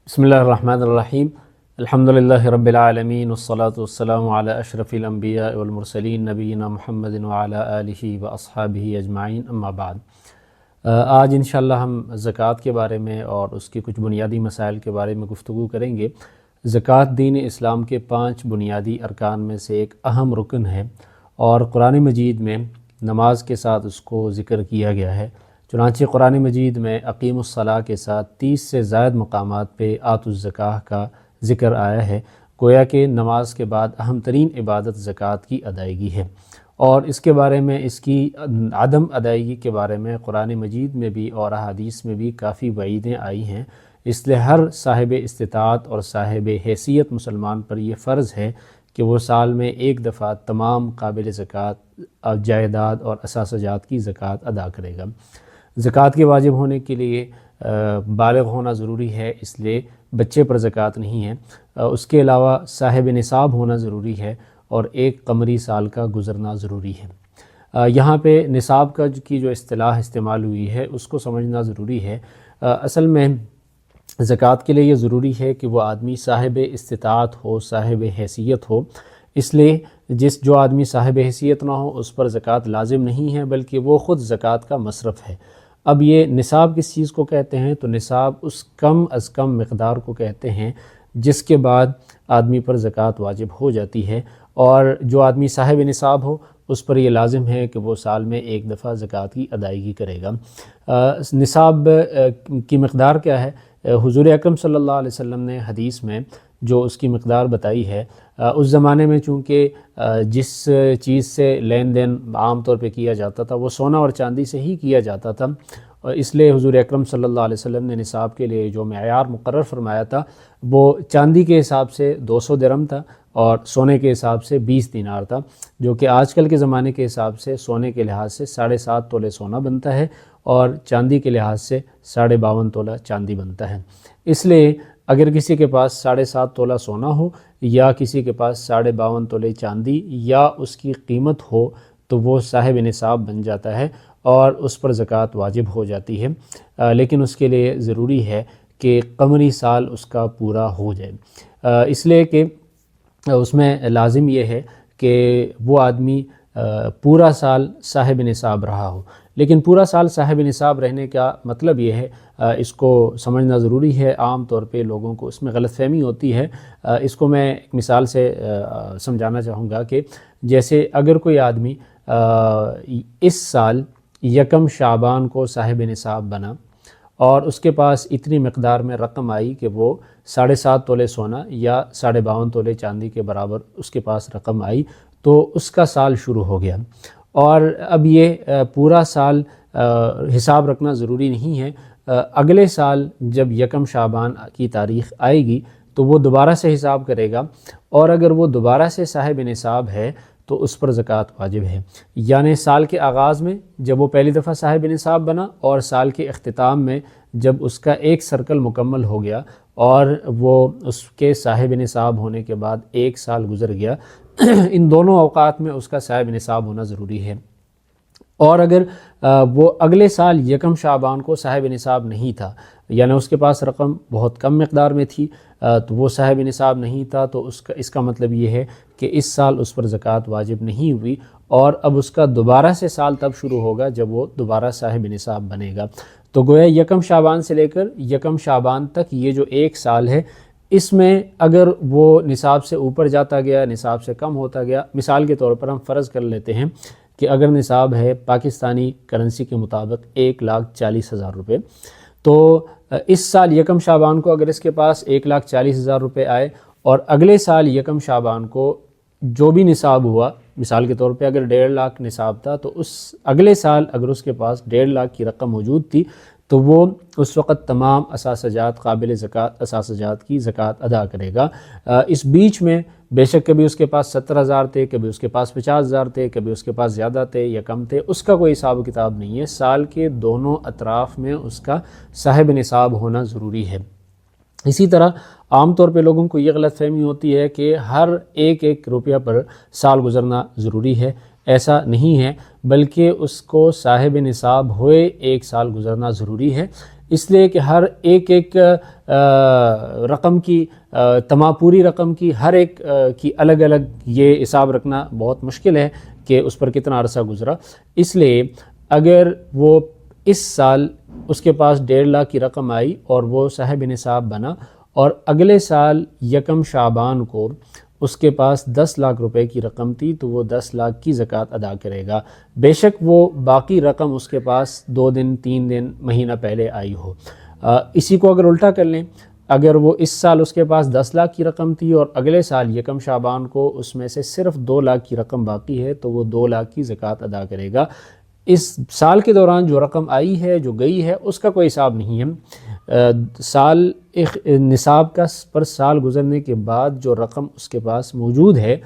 بسم اللہ الرحمن الرحیم الحمدللہ رب العالمین والصلاة والسلام علی اشرف الانبیاء والمرسلین نبینا محمد وعلی آلہ واصحابہ اجمعین اما بعد۔ آج انشاءاللہ ہم زکوٰۃ کے بارے میں اور اس کے کچھ بنیادی مسائل کے بارے میں گفتگو کریں گے۔ زکوٰۃ دین اسلام کے 5 بنیادی ارکان میں سے ایک اہم رکن ہے اور قرآن مجید میں نماز کے ساتھ اس کو ذکر کیا گیا ہے۔ چنانچہ قرآن مجید میں اقیم الصلاۃ کے ساتھ 30 سے زائد مقامات پہ آتوا الزکوٰۃ کا ذکر آیا ہے، گویا کہ نماز کے بعد اہم ترین عبادت زکوٰۃ کی ادائیگی ہے، اور اس کے بارے میں اس کی عدم ادائیگی کے بارے میں قرآن مجید میں بھی اور احادیث میں بھی کافی وعیدیں آئی ہیں۔ اس لیے ہر صاحب استطاعت اور صاحب حیثیت مسلمان پر یہ فرض ہے کہ وہ سال میں ایک دفعہ تمام قابل زکوٰۃ جائیداد اور اثاثہ کی زکوٰۃ ادا کرے گا۔ زکوٰۃ کے واجب ہونے کے لیے بالغ ہونا ضروری ہے، اس لیے بچے پر زکوٰۃ نہیں ہے۔ اس کے علاوہ صاحب نصاب ہونا ضروری ہے اور ایک قمری سال کا گزرنا ضروری ہے۔ یہاں پہ نصاب کی جو اصطلاح استعمال ہوئی ہے اس کو سمجھنا ضروری ہے۔ اصل میں زکوٰۃ کے لیے یہ ضروری ہے کہ وہ آدمی صاحب استطاعت ہو، صاحب حیثیت ہو۔ اس لیے جو آدمی صاحب حیثیت نہ ہو اس پر زکوٰۃ لازم نہیں ہے، بلکہ وہ خود زکوٰۃ کا مصرف ہے۔ اب یہ نصاب کس چیز کو کہتے ہیں؟ تو نصاب اس کم از کم مقدار کو کہتے ہیں جس کے بعد آدمی پر زکوٰۃ واجب ہو جاتی ہے، اور جو آدمی صاحب نصاب ہو اس پر یہ لازم ہے کہ وہ سال میں ایک دفعہ زکوٰۃ کی ادائیگی کرے گا۔ نصاب کی مقدار کیا ہے؟ حضور اکرم صلی اللہ علیہ وسلم نے حدیث میں جو اس کی مقدار بتائی ہے، اس زمانے میں چونکہ جس چیز سے لین دین عام طور پہ کیا جاتا تھا وہ سونا اور چاندی سے ہی کیا جاتا تھا، اور اس لیے حضور اکرم صلی اللہ علیہ وسلم نے نصاب کے لیے جو معیار مقرر فرمایا تھا وہ چاندی کے حساب سے 200 درہم تھا اور سونے کے حساب سے 20 دینار تھا، جو کہ آج کل کے زمانے کے حساب سے سونے کے لحاظ سے 7.5 تولے سونا بنتا ہے اور چاندی کے لحاظ سے 52.5 تولہ چاندی بنتا ہے۔ اس لیے اگر کسی کے پاس 7.5 تولہ سونا ہو یا کسی کے پاس 52.5 تولے چاندی یا اس کی قیمت ہو تو وہ صاحب نصاب بن جاتا ہے اور اس پر زکوٰۃ واجب ہو جاتی ہے، لیکن اس کے لیے ضروری ہے کہ قمری سال اس کا پورا ہو جائے۔ اس لیے کہ اس میں لازم یہ ہے کہ وہ آدمی پورا سال صاحب نصاب رہا ہو۔ لیکن پورا سال صاحب نصاب رہنے کا مطلب یہ ہے، اس کو سمجھنا ضروری ہے۔ عام طور پہ لوگوں کو اس میں غلط فہمی ہوتی ہے۔ اس کو میں ایک مثال سے سمجھانا چاہوں گا کہ جیسے اگر کوئی آدمی اس سال 1 شعبان کو صاحب نصاب بنا اور اس کے پاس اتنی مقدار میں رقم آئی کہ وہ 7.5 تولے سونا یا 52.5 تولے چاندی کے برابر اس کے پاس رقم آئی، تو اس کا سال شروع ہو گیا۔ اور اب یہ پورا سال حساب رکھنا ضروری نہیں ہے۔ اگلے سال جب 1 شعبان کی تاریخ آئے گی تو وہ دوبارہ سے حساب کرے گا، اور اگر وہ دوبارہ سے صاحب نصاب ہے تو اس پر زکوٰۃ واجب ہے۔ یعنی سال کے آغاز میں جب وہ پہلی دفعہ صاحب نصاب بنا اور سال کے اختتام میں جب اس کا ایک سرکل مکمل ہو گیا اور وہ اس کے صاحب نصاب ہونے کے بعد 1 سال گزر گیا، ان دونوں اوقات میں اس کا صاحب نصاب ہونا ضروری ہے۔ اور اگر وہ اگلے سال 1 شعبان کو صاحب نصاب نہیں تھا، یعنی اس کے پاس رقم بہت کم مقدار میں تھی، تو وہ صاحب نصاب نہیں تھا، تو اس کا مطلب یہ ہے کہ اس سال اس پر زکوٰۃ واجب نہیں ہوئی، اور اب اس کا دوبارہ سے سال تب شروع ہوگا جب وہ دوبارہ صاحب نصاب بنے گا۔ تو گویا 1 شعبان سے لے کر 1 شعبان تک یہ جو 1 سال ہے، اس میں اگر وہ نصاب سے اوپر جاتا گیا، نصاب سے کم ہوتا گیا، مثال کے طور پر ہم فرض کر لیتے ہیں کہ اگر نصاب ہے پاکستانی کرنسی کے مطابق 1,40,000 روپے، تو اس سال 1 شعبان کو اگر اس کے پاس 1,40,000 روپے آئے اور اگلے سال 1 شعبان کو جو بھی نصاب ہوا، مثال کے طور پہ اگر 1.5 لاکھ نصاب تھا تو اس اگلے سال اگر اس کے پاس 1.5 لاکھ کی رقم موجود تھی تو وہ اس وقت تمام اثاثہ قابل زکوٰۃ اثاثہ کی زکوٰۃ ادا کرے گا۔ اس بیچ میں بے شک کبھی اس کے پاس 70,000 تھے، کبھی اس کے پاس 50,000 تھے، کبھی اس کے پاس زیادہ تھے یا کم تھے، اس کا کوئی حساب و کتاب نہیں ہے۔ سال کے دونوں اطراف میں اس کا صاحب نصاب ہونا ضروری ہے۔ اسی طرح عام طور پہ لوگوں کو یہ غلط فہمی ہوتی ہے کہ ہر ایک روپیہ پر سال گزرنا ضروری ہے۔ ایسا نہیں ہے، بلکہ اس کو صاحب نصاب ہوئے 1 سال گزرنا ضروری ہے۔ اس لیے کہ ہر ایک رقم کی پوری رقم کی ہر ایک کی الگ الگ یہ حساب رکھنا بہت مشکل ہے کہ اس پر کتنا عرصہ گزرا. اس لیے اگر وہ اس سال اس کے پاس 1.5 لاکھ کی رقم آئی اور وہ صاحب نصاب بنا، اور اگلے سال 1 شعبان کو اس کے پاس 10 لاکھ روپے کی رقم تھی، تو وہ 10 لاکھ کی زکوٰۃ ادا کرے گا، بے شک وہ باقی رقم اس کے پاس 2 دن 3 دن مہینہ پہلے آئی ہو. اسی کو اگر الٹا کر لیں، اگر وہ اس سال اس کے پاس 10 لاکھ کی رقم تھی اور اگلے سال 1 شعبان کو اس میں سے صرف 2 لاکھ کی رقم باقی ہے، تو وہ 2 لاکھ کی زکوٰۃ ادا کرے گا. اس سال کے دوران جو رقم آئی ہے، جو گئی ہے، اس کا کوئی حساب نہیں ہے. سال نصاب کا پر سال گزرنے کے بعد جو رقم اس کے پاس موجود ہے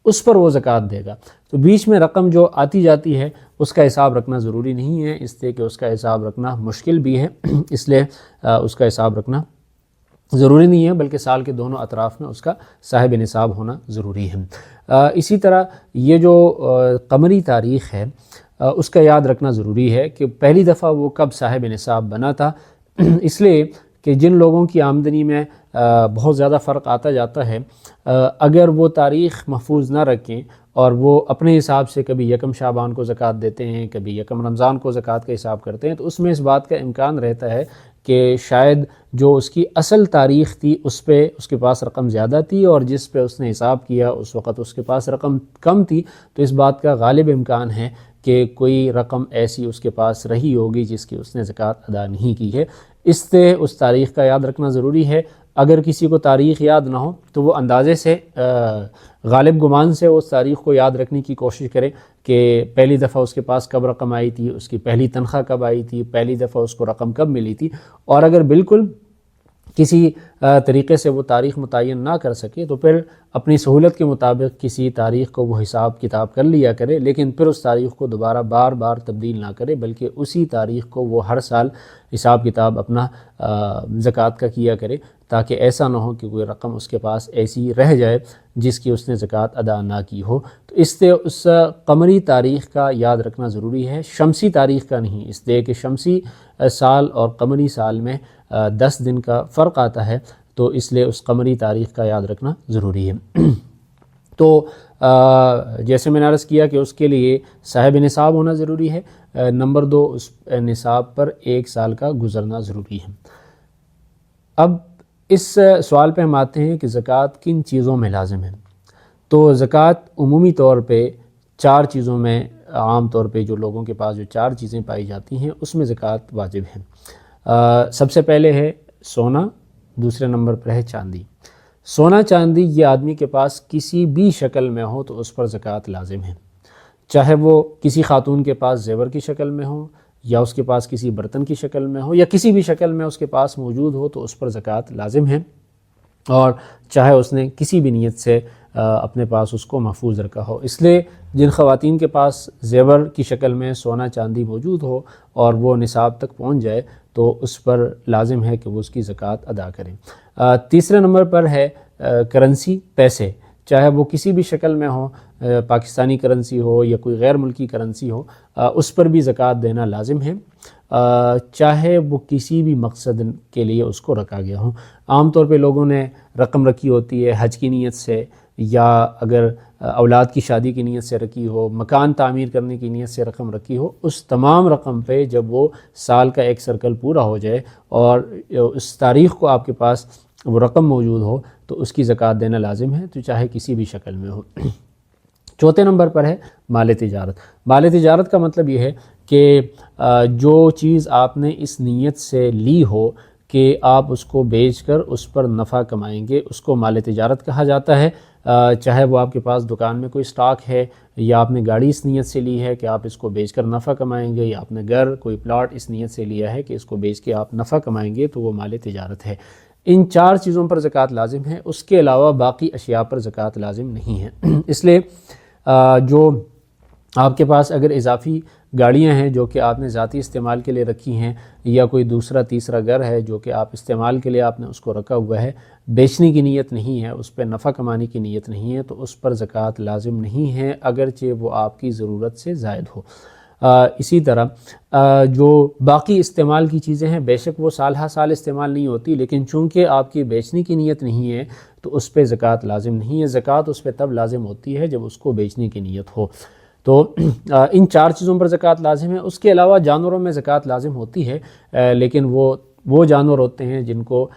اس پر وہ زکوٰۃ دے گا. تو بیچ میں رقم جو آتی جاتی ہے اس کا حساب رکھنا ضروری نہیں ہے، اس لیے کہ اس کا حساب رکھنا مشکل بھی ہے، اس لیے اس کا حساب رکھنا ضروری نہیں ہے، بلکہ سال کے دونوں اطراف میں اس کا صاحب نصاب ہونا ضروری ہے. اسی طرح یہ جو قمری تاریخ ہے اس کا یاد رکھنا ضروری ہے کہ پہلی دفعہ وہ کب صاحب نصاب بنا تھا. اس لیے کہ جن لوگوں کی آمدنی میں بہت زیادہ فرق آتا جاتا ہے، اگر وہ تاریخ محفوظ نہ رکھیں اور وہ اپنے حساب سے کبھی 1 شعبان کو زکوٰۃ دیتے ہیں، کبھی 1 رمضان کو زکوٰۃ کا حساب کرتے ہیں، تو اس میں اس بات کا امکان رہتا ہے کہ شاید جو اس کی اصل تاریخ تھی اس پہ اس کے پاس رقم زیادہ تھی، اور جس پہ اس نے حساب کیا اس وقت اس کے پاس رقم کم تھی. تو اس بات کا غالب امکان ہے کہ کوئی رقم ایسی اس کے پاس رہی ہوگی جس کی اس نے زکوٰۃ ادا نہیں کی ہے. اس سے اس تاریخ کا یاد رکھنا ضروری ہے. اگر کسی کو تاریخ یاد نہ ہو تو وہ اندازے سے غالب گمان سے اس تاریخ کو یاد رکھنے کی کوشش کرے کہ پہلی دفعہ اس کے پاس کب رقم آئی تھی، اس کی پہلی تنخواہ کب آئی تھی، پہلی دفعہ اس کو رقم کب ملی تھی. اور اگر بالکل کسی طریقے سے وہ تاریخ متعین نہ کر سکے تو پھر اپنی سہولت کے مطابق کسی تاریخ کو وہ حساب کتاب کر لیا کرے، لیکن پھر اس تاریخ کو دوبارہ بار بار تبدیل نہ کرے، بلکہ اسی تاریخ کو وہ ہر سال حساب کتاب اپنا زکوٰۃ کا کیا کرے، تاکہ ایسا نہ ہو کہ کوئی رقم اس کے پاس ایسی رہ جائے جس کی اس نے زکوٰۃ ادا نہ کی ہو. تو اس سے اس قمری تاریخ کا یاد رکھنا ضروری ہے، شمسی تاریخ کا نہیں، اس لیے کہ شمسی سال اور قمری سال میں 10 دن کا فرق آتا ہے، تو اس لیے اس قمری تاریخ کا یاد رکھنا ضروری ہے. تو جیسے میں نے عرض کیا کہ اس کے لیے صاحب نصاب ہونا ضروری ہے. نمبر 2، اس نصاب پر 1 سال کا گزرنا ضروری ہے. اب اس سوال پہ ہم آتے ہیں کہ زکوٰۃ کن چیزوں میں لازم ہے. تو زکوٰۃ عمومی طور پہ 4 چیزوں میں، عام طور پہ جو لوگوں کے پاس جو 4 چیزیں پائی جاتی ہیں اس میں زکوٰۃ واجب ہے. سب سے پہلے ہے سونا، دوسرے نمبر پر ہے چاندی. سونا چاندی یہ آدمی کے پاس کسی بھی شکل میں ہو تو اس پر زکوٰۃ لازم ہے، چاہے وہ کسی خاتون کے پاس زیور کی شکل میں ہو، یا اس کے پاس کسی برتن کی شکل میں ہو، یا کسی بھی شکل میں اس کے پاس موجود ہو تو اس پر زکوٰۃ لازم ہے. اور چاہے اس نے کسی بھی نیت سے اپنے پاس اس کو محفوظ رکھا ہو. اس لیے جن خواتین کے پاس زیور کی شکل میں سونا چاندی موجود ہو اور وہ نصاب تک پہنچ جائے تو اس پر لازم ہے کہ وہ اس کی زکوٰۃ ادا کریں. تیسرے نمبر پر ہے کرنسی، پیسے، چاہے وہ کسی بھی شکل میں ہو، پاکستانی کرنسی ہو یا کوئی غیر ملکی کرنسی ہو، اس پر بھی زکوٰۃ دینا لازم ہے، چاہے وہ کسی بھی مقصد کے لیے اس کو رکھا گیا ہو. عام طور پہ لوگوں نے رقم رکھی ہوتی ہے حج کی نیت سے، یا اگر اولاد کی شادی کی نیت سے رکھی ہو، مکان تعمیر کرنے کی نیت سے رقم رکھی ہو. اس تمام رقم پہ جب وہ سال کا ایک سرکل پورا ہو جائے اور اس تاریخ کو آپ کے پاس وہ رقم موجود ہو تو اس کی زکوٰۃ دینا لازم ہے، تو چاہے کسی بھی شکل میں ہو. چوتھے نمبر پر ہے مال تجارت. مال تجارت کا مطلب یہ ہے کہ جو چیز آپ نے اس نیت سے لی ہو کہ آپ اس کو بیچ کر اس پر نفع کمائیں گے، اس کو مال تجارت کہا جاتا ہے. چاہے وہ آپ کے پاس دکان میں کوئی سٹاک ہے، یا آپ نے گاڑی اس نیت سے لی ہے کہ آپ اس کو بیچ کر نفع کمائیں گے، یا آپ نے گھر کوئی پلاٹ اس نیت سے لیا ہے کہ اس کو بیچ کے آپ نفع کمائیں گے، تو وہ مال تجارت ہے. ان 4 چیزوں پر زکوٰۃ لازم ہے، اس کے علاوہ باقی اشیاء پر زکوٰۃ لازم نہیں ہے. اس لیے جو آپ کے پاس اگر اضافی گاڑیاں ہیں جو کہ آپ نے ذاتی استعمال کے لیے رکھی ہیں، یا کوئی دوسرا تیسرا گھر ہے جو کہ آپ استعمال کے لیے آپ نے اس کو رکھا ہوا ہے، بیچنے کی نیت نہیں ہے، اس پہ نفع کمانے کی نیت نہیں ہے، تو اس پر زکوٰۃ لازم نہیں ہے، اگرچہ وہ آپ کی ضرورت سے زائد ہو. اسی طرح جو باقی استعمال کی چیزیں ہیں بے شک وہ سال ہر سال استعمال نہیں ہوتی، لیکن چونکہ آپ کی بیچنے کی نیت نہیں ہے تو اس پہ زکوٰۃ لازم نہیں ہے۔ زکوٰۃ اس پہ تب لازم ہوتی ہے جب اس کو بیچنے کی نیت ہو۔ تو ان 4 چیزوں پر زکوٰۃ لازم ہے۔ اس کے علاوہ جانوروں میں زکوٰۃ لازم ہوتی ہے، لیکن وہ جانور ہوتے ہیں جن کو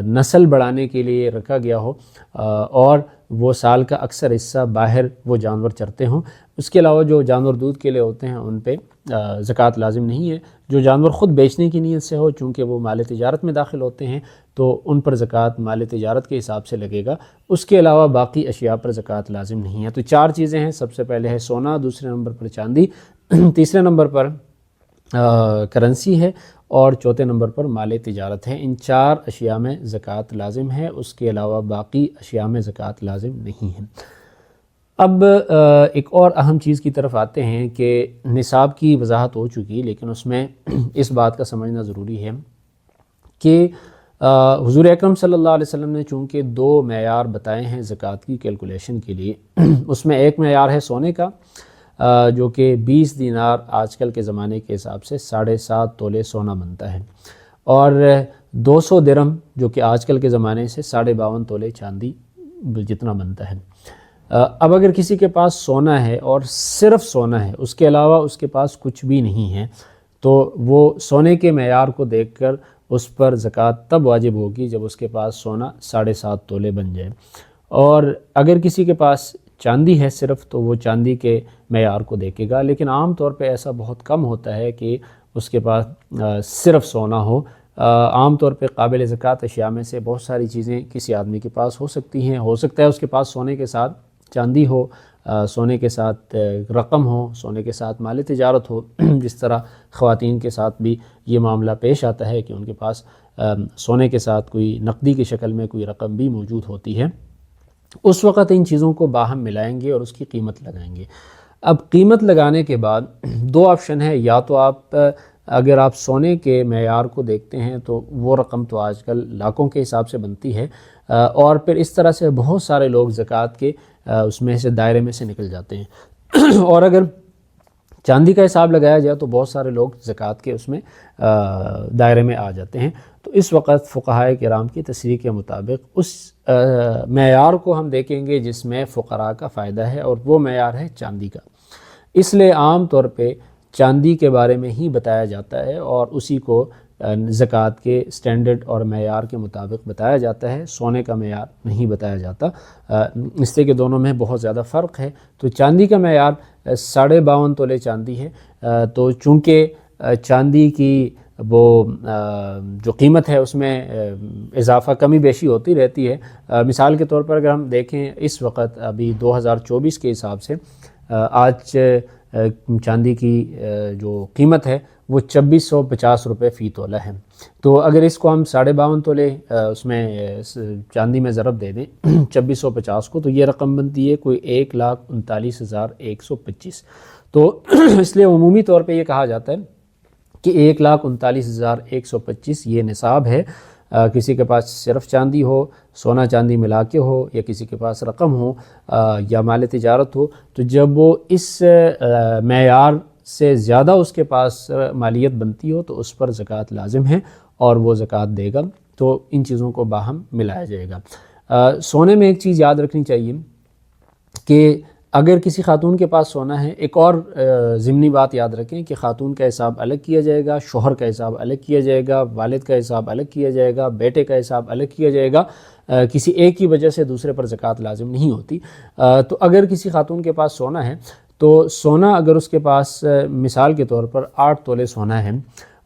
نسل بڑھانے کے لیے رکھا گیا ہو اور وہ سال کا اکثر حصہ باہر وہ جانور چرتے ہوں۔ اس کے علاوہ جو جانور دودھ کے لیے ہوتے ہیں ان پہ زکوٰۃ لازم نہیں ہے۔ جو جانور خود بیچنے کی نیت سے ہو، چونکہ وہ مال تجارت میں داخل ہوتے ہیں تو ان پر زکوٰۃ مال تجارت کے حساب سے لگے گا۔ اس کے علاوہ باقی اشیاء پر زکوٰۃ لازم نہیں ہے۔ تو 4 چیزیں ہیں، سب سے پہلے ہے سونا، دوسرے نمبر پر چاندی، تیسرے نمبر پر کرنسی ہے اور چوتھے نمبر پر مال تجارت ہے۔ ان 4 اشیاء میں زکوٰۃ لازم ہے، اس کے علاوہ باقی اشیاء میں زکوٰۃ لازم نہیں ہے۔ اب ایک اور اہم چیز کی طرف آتے ہیں کہ نصاب کی وضاحت ہو چکی، لیکن اس میں اس بات کا سمجھنا ضروری ہے کہ حضور اکرم صلی اللہ علیہ وسلم نے چونکہ 2 معیار بتائے ہیں زکوٰۃ کی کیلکولیشن کے لیے۔ اس میں ایک معیار ہے سونے کا، جو کہ 20 دینار آج کل کے زمانے کے حساب سے 7.5 تولے سونا بنتا ہے، اور 200 درہم جو کہ آج کل کے زمانے سے 52.5 تولے چاندی جتنا بنتا ہے۔ اب اگر کسی کے پاس سونا ہے اور صرف سونا ہے، اس کے علاوہ اس کے پاس کچھ بھی نہیں ہے، تو وہ سونے کے معیار کو دیکھ کر اس پر زکوٰۃ تب واجب ہوگی جب اس کے پاس سونا 7.5 تولے بن جائے۔ اور اگر کسی کے پاس چاندی ہے صرف، تو وہ چاندی کے معیار کو دیکھے گا، لیکن عام طور پہ ایسا بہت کم ہوتا ہے کہ اس کے پاس صرف سونا ہو۔ عام طور پہ قابل زکوٰۃ اشیاء میں سے بہت ساری چیزیں کسی آدمی کے پاس ہو سکتی ہیں۔ ہو سکتا ہے اس کے پاس سونے کے ساتھ چاندی ہو، سونے کے ساتھ رقم ہو، سونے کے ساتھ مال تجارت ہو، جس طرح خواتین کے ساتھ بھی یہ معاملہ پیش آتا ہے کہ ان کے پاس سونے کے ساتھ کوئی نقدی کی شکل میں کوئی رقم بھی موجود ہوتی ہے۔ اس وقت ان چیزوں کو باہم ملائیں گے اور اس کی قیمت لگائیں گے۔ اب قیمت لگانے کے بعد 2 آپشن ہے، یا تو اگر آپ سونے کے معیار کو دیکھتے ہیں تو وہ رقم تو آج کل لاکھوں کے حساب سے بنتی ہے، اور پھر اس طرح سے بہت سارے لوگ زکوٰۃ کے اس میں سے دائرے میں سے نکل جاتے ہیں۔ اور اگر چاندی کا حساب لگایا جائے تو بہت سارے لوگ زکوٰۃ کے اس میں دائرے میں آ جاتے ہیں۔ تو اس وقت فقہائے کرام کی تصریح کے مطابق اس معیار کو ہم دیکھیں گے جس میں فقراء کا فائدہ ہے، اور وہ معیار ہے چاندی کا۔ اس لیے عام طور پہ چاندی کے بارے میں ہی بتایا جاتا ہے اور اسی کو زکوٰۃ کے سٹینڈرڈ اور معیار کے مطابق بتایا جاتا ہے، سونے کا معیار نہیں بتایا جاتا، اس لیے کہ دونوں میں بہت زیادہ فرق ہے۔ تو چاندی کا معیار 52.5 تولے چاندی ہے۔ تو چونکہ چاندی کی وہ جو قیمت ہے اس میں اضافہ کمی بیشی ہوتی رہتی ہے۔ مثال کے طور پر اگر ہم دیکھیں اس وقت ابھی 2024 کے حساب سے آج چاندی کی جو قیمت ہے وہ 2650 روپے فی تولہ ہے۔ تو اگر اس کو ہم 52.5 تولے اس میں چاندی میں ضرب دے دیں 2650 کو، تو یہ رقم بنتی ہے کوئی 1,39,125۔ تو اس لیے عمومی طور پہ یہ کہا جاتا ہے کہ 1,39,125 یہ نصاب ہے۔ کسی کے پاس صرف چاندی ہو، سونا چاندی ملا کے ہو، یا کسی کے پاس رقم ہو یا مال تجارت ہو، تو جب وہ اس معیار سے زیادہ اس کے پاس مالیت بنتی ہو تو اس پر زکوٰۃ لازم ہے اور وہ زکوٰۃ دے گا۔ تو ان چیزوں کو باہم ملایا جائے گا۔ سونے میں ایک چیز یاد رکھنی چاہیے کہ اگر کسی خاتون کے پاس سونا ہے، ایک اور ضمنی بات یاد رکھیں کہ خاتون کا حساب الگ کیا جائے گا، شوہر کا حساب الگ کیا جائے گا، والد کا حساب الگ کیا جائے گا، بیٹے کا حساب الگ کیا جائے گا۔ کسی ایک کی وجہ سے دوسرے پر زکوٰۃ لازم نہیں ہوتی۔ تو اگر کسی خاتون کے پاس سونا ہے تو سونا اگر اس کے پاس مثال کے طور پر 8 تولے سونا ہے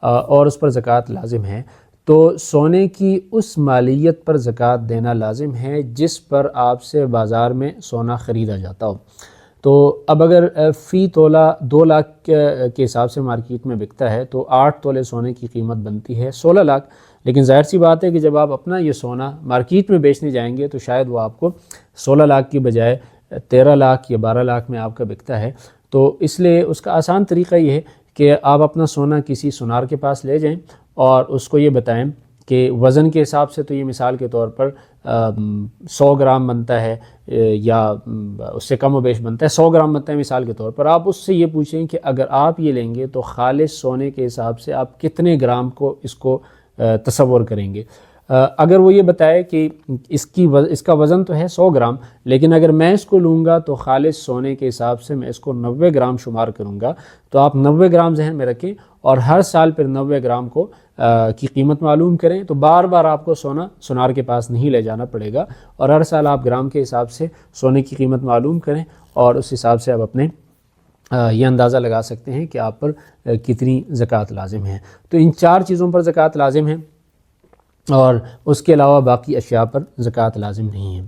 اور اس پر زکوٰۃ لازم ہے، تو سونے کی اس مالیت پر زکوٰۃ دینا لازم ہے جس پر آپ سے بازار میں سونا خریدا جاتا ہو۔ تو اب اگر فی تولہ 2 لاکھ کے حساب سے مارکیٹ میں بکتا ہے تو 8 تولے سونے کی قیمت بنتی ہے 16 لاکھ۔ لیکن ظاہر سی بات ہے کہ جب آپ اپنا یہ سونا مارکیٹ میں بیچنے جائیں گے تو شاید وہ آپ کو 16 لاکھ کی بجائے 13 لاکھ یا 12 لاکھ میں آپ کا بکتا ہے۔ تو اس لیے اس کا آسان طریقہ یہ ہے کہ آپ اپنا سونا کسی سونار کے پاس لے جائیں اور اس کو یہ بتائیں کہ وزن کے حساب سے تو یہ مثال کے طور پر 100 گرام بنتا ہے یا اس سے کم و بیش بنتا ہے، 100 گرام بنتا ہے مثال کے طور پر، آپ اس سے یہ پوچھیں کہ اگر آپ یہ لیں گے تو خالص سونے کے حساب سے آپ کتنے گرام کو اس کو تصور کریں گے۔ اگر وہ یہ بتائے کہ اس کا وزن تو ہے 100 گرام، لیکن اگر میں اس کو لوں گا تو خالص سونے کے حساب سے میں اس کو 90 گرام شمار کروں گا، تو آپ 90 گرام ذہن میں رکھیں اور ہر سال پھر 90 گرام کو کی قیمت معلوم کریں، تو بار بار آپ کو سونار کے پاس نہیں لے جانا پڑے گا، اور ہر سال آپ گرام کے حساب سے سونے کی قیمت معلوم کریں اور اس حساب سے آپ اپنے یہ اندازہ لگا سکتے ہیں کہ آپ پر کتنی زکوٰۃ لازم ہے۔ تو ان 4 چیزوں پر زکوٰۃ لازم ہے، اور اس کے علاوہ باقی اشیاء پر زکوٰۃ لازم نہیں ہے۔